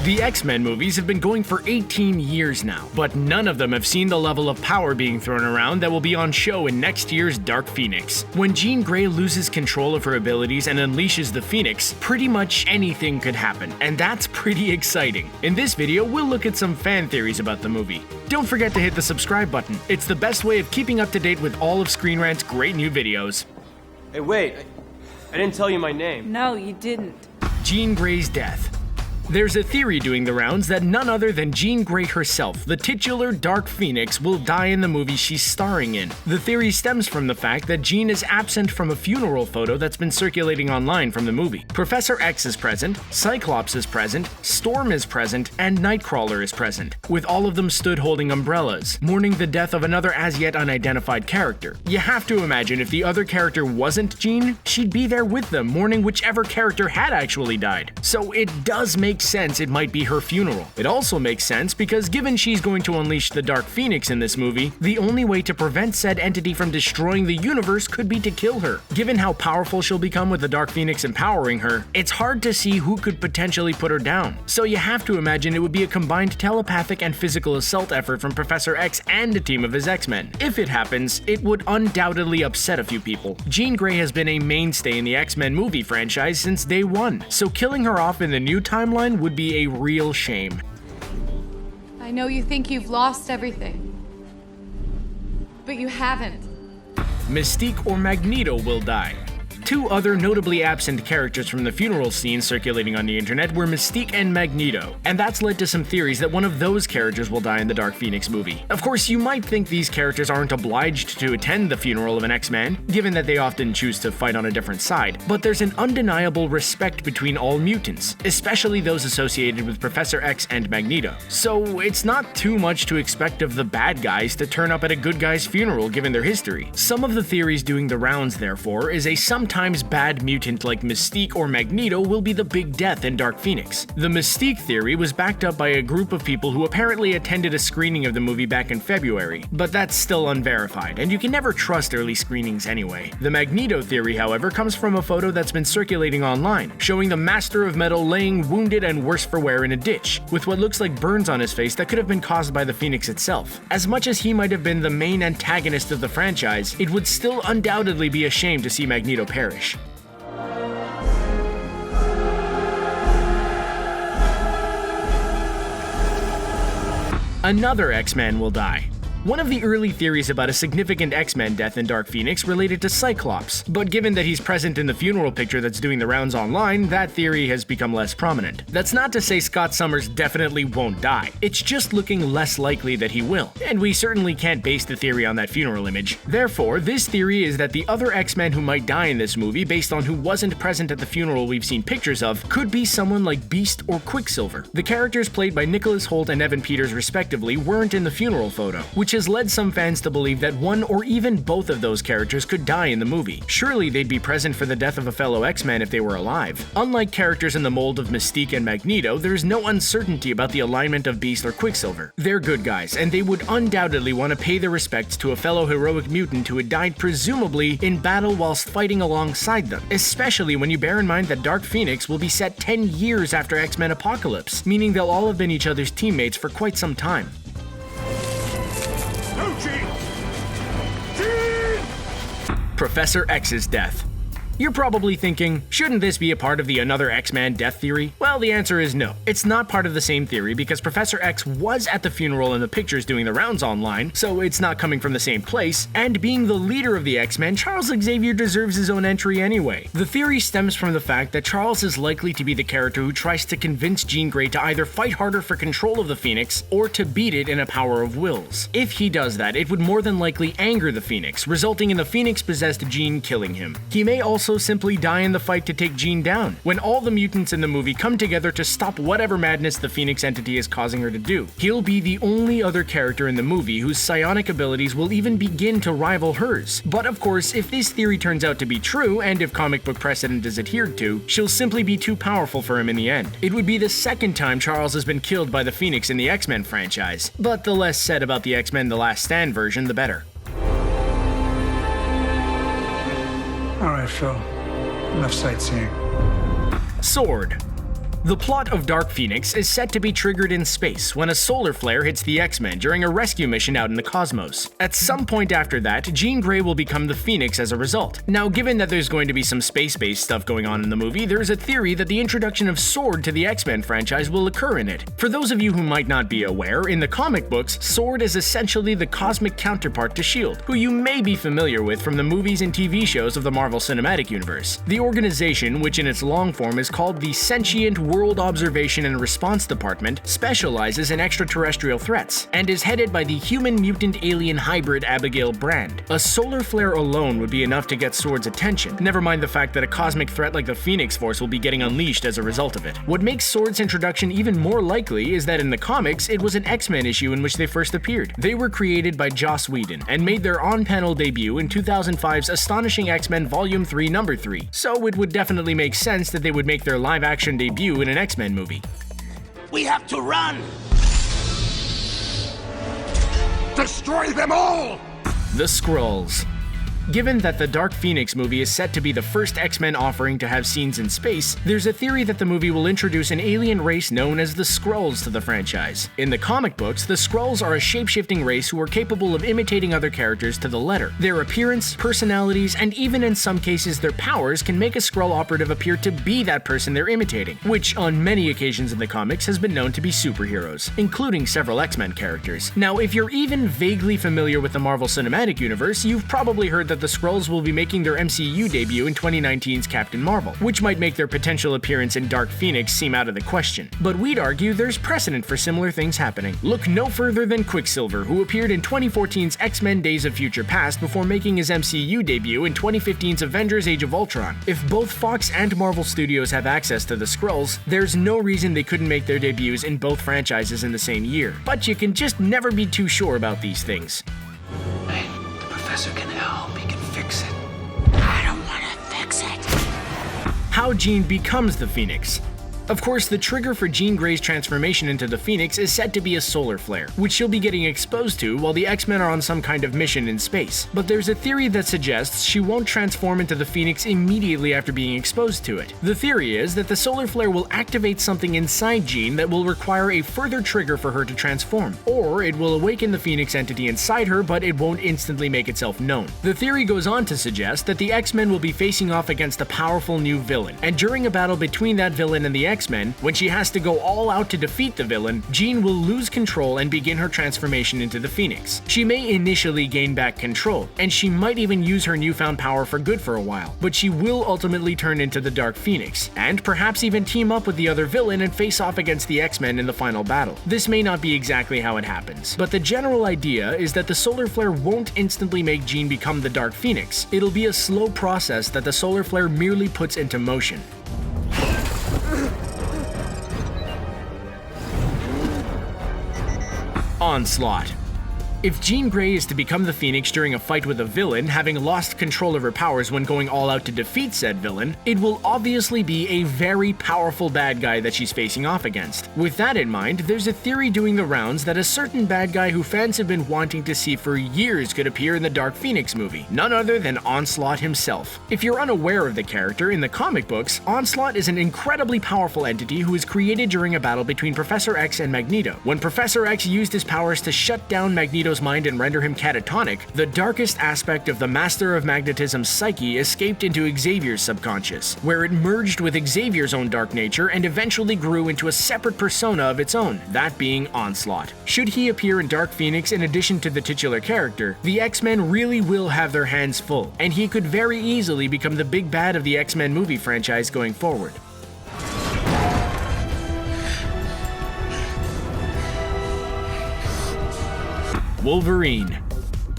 The X-Men movies have been going for 18 years now, but none of them have seen the level of power being thrown around that will be on show in next year's Dark Phoenix. When Jean Grey loses control of her abilities and unleashes the Phoenix, pretty much anything could happen, and that's pretty exciting. In this video, we'll look at some fan theories about the movie. Don't forget to hit the subscribe button. It's the best way of keeping up to date with all of Screen Rant's great new videos. Hey, wait. I didn't tell you my name. No, you didn't. Jean Grey's death. There's a theory doing the rounds that none other than Jean Grey herself, the titular Dark Phoenix, will die in the movie she's starring in. The theory stems from the fact that Jean is absent from a funeral photo that's been circulating online from the movie. Professor X is present, Cyclops is present, Storm is present, and Nightcrawler is present, with all of them stood holding umbrellas, mourning the death of another as yet unidentified character. You have to imagine if the other character wasn't Jean, she'd be there with them, mourning whichever character had actually died. So it does make sense it might be her funeral. It also makes sense because given she's going to unleash the Dark Phoenix in this movie, the only way to prevent said entity from destroying the universe could be to kill her. Given how powerful she'll become with the Dark Phoenix empowering her, it's hard to see who could potentially put her down. So you have to imagine it would be a combined telepathic and physical assault effort from Professor X and a team of his X-Men. If it happens, it would undoubtedly upset a few people. Jean Grey has been a mainstay in the X-Men movie franchise since day one, so killing her off in the new timeline would be a real shame. I know you think you've lost everything, but you haven't. Mystique or Magneto will die. Two other notably absent characters from the funeral scene circulating on the internet were Mystique and Magneto, and that's led to some theories that one of those characters will die in the Dark Phoenix movie. Of course, you might think these characters aren't obliged to attend the funeral of an X-Man, given that they often choose to fight on a different side, but there's an undeniable respect between all mutants, especially those associated with Professor X and Magneto. So it's not too much to expect of the bad guys to turn up at a good guy's funeral given their history. Some of the theories doing the rounds, therefore, is a sometimes bad mutant like Mystique or Magneto will be the big death in Dark Phoenix. The Mystique theory was backed up by a group of people who apparently attended a screening of the movie back in February, but that's still unverified, and you can never trust early screenings anyway. The Magneto theory, however, comes from a photo that's been circulating online, showing the Master of Metal laying wounded and worse for wear in a ditch, with what looks like burns on his face that could have been caused by the Phoenix itself. As much as he might have been the main antagonist of the franchise, it would still undoubtedly be a shame to see Magneto perish. Another X-Man will die. One of the early theories about a significant X-Men death in Dark Phoenix related to Cyclops, but given that he's present in the funeral picture that's doing the rounds online, that theory has become less prominent. That's not to say Scott Summers definitely won't die, it's just looking less likely that he will, and we certainly can't base the theory on that funeral image. Therefore, this theory is that the other X-Men who might die in this movie, based on who wasn't present at the funeral we've seen pictures of, could be someone like Beast or Quicksilver. The characters played by Nicholas Hoult and Evan Peters respectively weren't in the funeral photo, which has led some fans to believe that one or even both of those characters could die in the movie. Surely they'd be present for the death of a fellow X-Man if they were alive. Unlike characters in the mold of Mystique and Magneto, there's no uncertainty about the alignment of Beast or Quicksilver. They're good guys, and they would undoubtedly want to pay their respects to a fellow heroic mutant who had died presumably in battle whilst fighting alongside them, especially when you bear in mind that Dark Phoenix will be set 10 years after X-Men Apocalypse, meaning they'll all have been each other's teammates for quite some time. Professor X's death. You're probably thinking, shouldn't this be a part of the another X-Man death theory? Well, the answer is no. It's not part of the same theory because Professor X was at the funeral in the pictures doing the rounds online, so it's not coming from the same place, and being the leader of the X-Men, Charles Xavier deserves his own entry anyway. The theory stems from the fact that Charles is likely to be the character who tries to convince Jean Grey to either fight harder for control of the Phoenix or to beat it in a power of wills. If he does that, it would more than likely anger the Phoenix, resulting in the Phoenix-possessed Jean killing him. He may also simply die in the fight to take Jean down, when all the mutants in the movie come together to stop whatever madness the Phoenix entity is causing her to do. He'll be the only other character in the movie whose psionic abilities will even begin to rival hers. But of course, if this theory turns out to be true, and if comic book precedent is adhered to, she'll simply be too powerful for him in the end. It would be the second time Charles has been killed by the Phoenix in the X-Men franchise, but the less said about the X-Men The Last Stand version, the better. All right, Phil. Enough sightseeing. S.W.O.R.D. The plot of Dark Phoenix is set to be triggered in space when a solar flare hits the X-Men during a rescue mission out in the cosmos. At some point after that, Jean Grey will become the Phoenix as a result. Now, given that there's going to be some space-based stuff going on in the movie, there's a theory that the introduction of S.W.O.R.D to the X-Men franchise will occur in it. For those of you who might not be aware, in the comic books, S.W.O.R.D is essentially the cosmic counterpart to S.H.I.E.L.D, who you may be familiar with from the movies and TV shows of the Marvel Cinematic Universe. The organization, which in its long form is called the Sentient World Observation and Response Department, specializes in extraterrestrial threats, and is headed by the human-mutant-alien hybrid Abigail Brand. A solar flare alone would be enough to get S.W.O.R.D's attention, never mind the fact that a cosmic threat like the Phoenix Force will be getting unleashed as a result of it. What makes S.W.O.R.D's introduction even more likely is that in the comics, it was an X-Men issue in which they first appeared. They were created by Joss Whedon, and made their on-panel debut in 2005's Astonishing X-Men Volume 3 Number 3, so it would definitely make sense that they would make their live-action debut in an X-Men movie. We have to run! Destroy them all! The Skrulls. Given that the Dark Phoenix movie is set to be the first X-Men offering to have scenes in space, there's a theory that the movie will introduce an alien race known as the Skrulls to the franchise. In the comic books, the Skrulls are a shape-shifting race who are capable of imitating other characters to the letter. Their appearance, personalities, and even in some cases their powers can make a Skrull operative appear to be that person they're imitating, which on many occasions in the comics has been known to be superheroes, including several X-Men characters. Now, if you're even vaguely familiar with the Marvel Cinematic Universe, you've probably heard that the Skrulls will be making their MCU debut in 2019's Captain Marvel, which might make their potential appearance in Dark Phoenix seem out of the question. But we'd argue there's precedent for similar things happening. Look no further than Quicksilver, who appeared in 2014's X-Men Days of Future Past before making his MCU debut in 2015's Avengers Age of Ultron. If both Fox and Marvel Studios have access to the Skrulls, there's no reason they couldn't make their debuts in both franchises in the same year. But you can just never be too sure about these things. Hey, the professor can help. He can fix it. I don't want to fix it. How Jean becomes the Phoenix. Of course, the trigger for Jean Grey's transformation into the Phoenix is said to be a solar flare, which she'll be getting exposed to while the X-Men are on some kind of mission in space. But there's a theory that suggests she won't transform into the Phoenix immediately after being exposed to it. The theory is that the solar flare will activate something inside Jean that will require a further trigger for her to transform, or it will awaken the Phoenix entity inside her, but it won't instantly make itself known. The theory goes on to suggest that the X-Men will be facing off against a powerful new villain, and during a battle between that villain and the X-Men, when she has to go all out to defeat the villain, Jean will lose control and begin her transformation into the Phoenix. She may initially gain back control, and she might even use her newfound power for good for a while, but she will ultimately turn into the Dark Phoenix, and perhaps even team up with the other villain and face off against the X-Men in the final battle. This may not be exactly how it happens, but the general idea is that the solar flare won't instantly make Jean become the Dark Phoenix. It'll be a slow process that the solar flare merely puts into motion. Onslaught. If Jean Grey is to become the Phoenix during a fight with a villain, having lost control of her powers when going all out to defeat said villain, it will obviously be a very powerful bad guy that she's facing off against. With that in mind, there's a theory doing the rounds that a certain bad guy who fans have been wanting to see for years could appear in the Dark Phoenix movie, none other than Onslaught himself. If you're unaware of the character, in the comic books, Onslaught is an incredibly powerful entity who was created during a battle between Professor X and Magneto. When Professor X used his powers to shut down Magneto's mind and render him catatonic, the darkest aspect of the Master of Magnetism's psyche escaped into Xavier's subconscious, where it merged with Xavier's own dark nature and eventually grew into a separate persona of its own, that being Onslaught. Should he appear in Dark Phoenix in addition to the titular character, the X-Men really will have their hands full, and he could very easily become the big bad of the X-Men movie franchise going forward. Wolverine.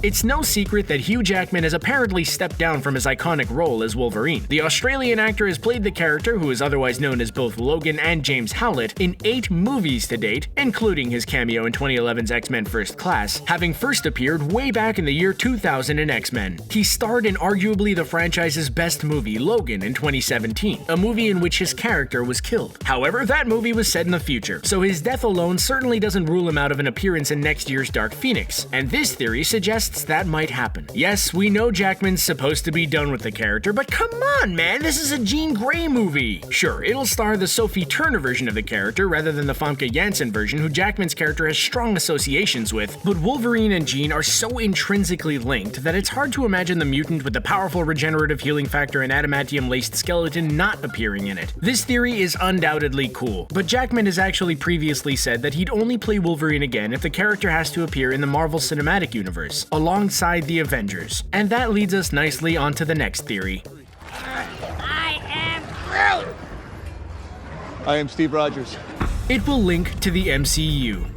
It's no secret that Hugh Jackman has apparently stepped down from his iconic role as Wolverine. The Australian actor has played the character, who is otherwise known as both Logan and James Howlett, in 8 movies to date, including his cameo in 2011's X-Men First Class, having first appeared way back in the year 2000 in X-Men. He starred in arguably the franchise's best movie, Logan, in 2017, a movie in which his character was killed. However, that movie was set in the future, so his death alone certainly doesn't rule him out of an appearance in next year's Dark Phoenix, and this theory suggests suggests that might happen. Yes, we know Jackman's supposed to be done with the character, but come on, man, this is a Jean Grey movie. Sure, it'll star the Sophie Turner version of the character rather than the Famke Janssen version, who Jackman's character has strong associations with, but Wolverine and Jean are so intrinsically linked that it's hard to imagine the mutant with the powerful regenerative healing factor and adamantium-laced skeleton not appearing in it. This theory is undoubtedly cool, but Jackman has actually previously said that he'd only play Wolverine again if the character has to appear in the Marvel Cinematic Universe, alongside the Avengers. And that leads us nicely onto the next theory. I am Groot! I am Steve Rogers. It will link to the MCU.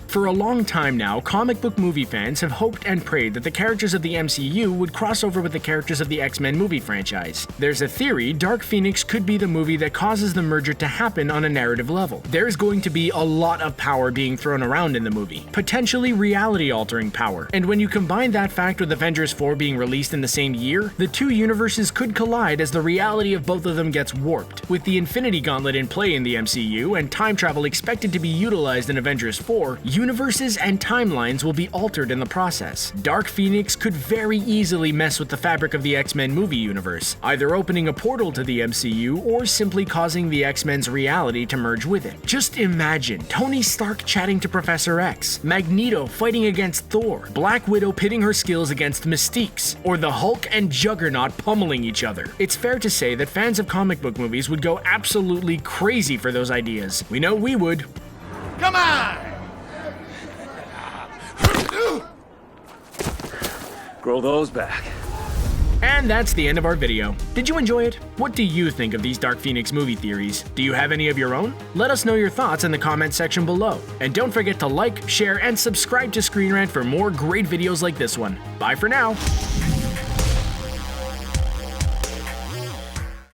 For a long time now, comic book movie fans have hoped and prayed that the characters of the MCU would cross over with the characters of the X-Men movie franchise. There's a theory Dark Phoenix could be the movie that causes the merger to happen on a narrative level. There's going to be a lot of power being thrown around in the movie, potentially reality-altering power. And when you combine that fact with Avengers 4 being released in the same year, the two universes could collide as the reality of both of them gets warped. With the Infinity Gauntlet in play in the MCU and time travel expected to be utilized in Avengers 4, universes and timelines will be altered in the process. Dark Phoenix could very easily mess with the fabric of the X-Men movie universe, either opening a portal to the MCU or simply causing the X-Men's reality to merge with it. Just imagine Tony Stark chatting to Professor X, Magneto fighting against Thor, Black Widow pitting her skills against Mystique's, or the Hulk and Juggernaut pummeling each other. It's fair to say that fans of comic book movies would go absolutely crazy for those ideas. We know we would. Come on! Grow those back. And that's the end of our video. Did you enjoy it? What do you think of these Dark Phoenix movie theories? Do you have any of your own? Let us know your thoughts in the comment section below. And don't forget to like, share, and subscribe to Screen Rant for more great videos like this one. Bye for now.